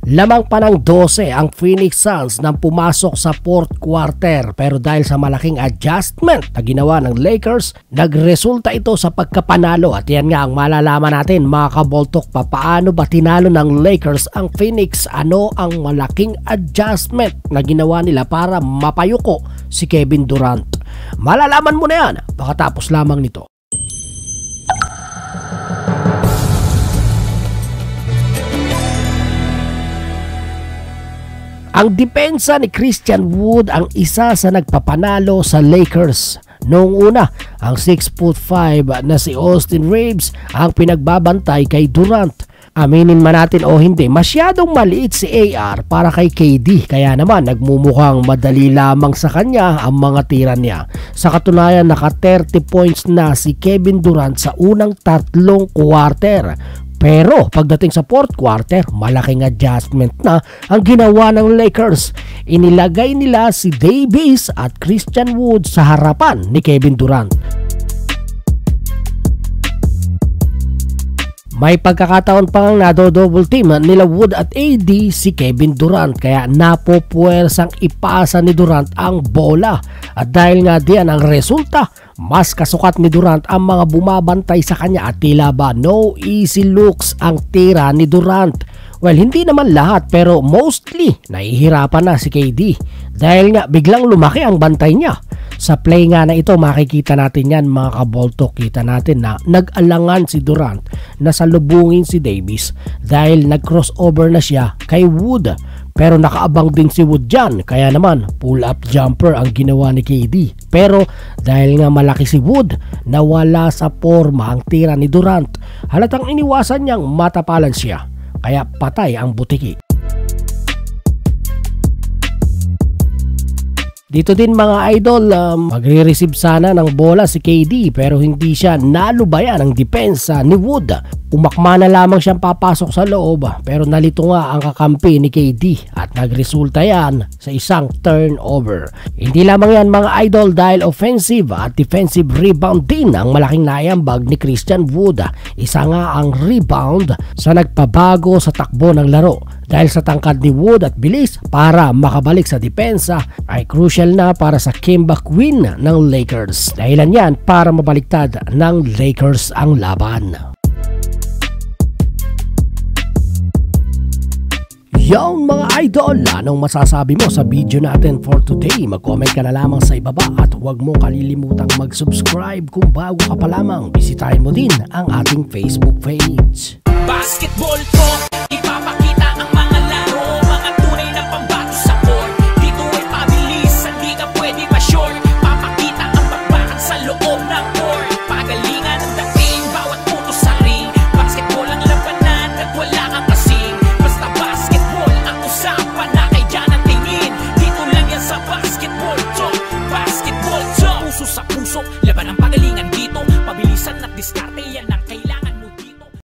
Lamang pa ng 12 ang Phoenix Suns nang pumasok sa fourth quarter, pero dahil sa malaking adjustment na ginawa ng Lakers, nagresulta ito sa pagkapanalo. At yan nga ang malalaman natin mga kaboltok, paano ba tinalo ng Lakers ang Phoenix, ano ang malaking adjustment na ginawa nila para mapayuko si Kevin Durant. Malalaman mo na yan pagkatapos lamang nito. Ang depensa ni Christian Wood ang isa sa nagpapanalo sa Lakers. Noong una, ang 6'5" na si Austin Reeves ang pinagbabantay kay Durant. Aminin man natin o hindi, masyadong maliit si AR para kay KD, kaya naman nagmumukhang madali lamang sa kanya ang mga tira niya. Sa katunayan, naka 30 points na si Kevin Durant sa unang 3 quarter. Pero pagdating sa fourth quarter, malaking adjustment na ang ginawa ng Lakers. Inilagay nila si Davis at Christian Wood sa harapan ni Kevin Durant. May pagkakataon pang nado-double team nila Wood at AD si Kevin Durant, kaya napopuwersang ipasa ni Durant ang bola. At dahil nga diyan ang resulta, mas kasukat ni Durant ang mga bumabantay sa kanya at tila ba no easy looks ang tira ni Durant. Well, hindi naman lahat pero mostly nahihirapan na si KD dahil nga biglang lumaki ang bantay niya. Sa play nga na ito makikita natin yan mga kaboltok, kita natin na nag-alangan si Durant na salubungin si Davis dahil nag-crossover na siya kay Wood. Pero nakaabang din si Wood dyan, kaya naman pull-up jumper ang ginawa ni KD. Pero dahil nga malaki si Wood, nawala sa forma ang tira ni Durant. Halatang iniwasan niyang matapalan siya, kaya patay ang butiki. Dito din mga idol, magre-receive sana ng bola si KD pero hindi siya nalubayan ang depensa ni Wood. Umakma na lamang siyang papasok sa loob pero nalito nga ang kakampi ni KD at nagresulta yan sa isang turnover. Hindi lamang yan mga idol dahil offensive at defensive rebound din ang malaking naiambag ni Christian Wood. Isa nga ang rebound sa nagpabago sa takbo ng laro. Dahil sa tangkad ni Wood at bilis para makabalik sa depensa ay crucial na para sa comeback win ng Lakers. Dahilan yan para mabaliktad ng Lakers ang laban. Yung mga idol, anong masasabi mo sa video natin for today? Mag-comment ka na lamang sa ibaba at huwag mo kalilimutang mag-subscribe kung bago ka pa lamang. Bisitahin mo din ang ating Facebook page. Basketball talk, ipapakita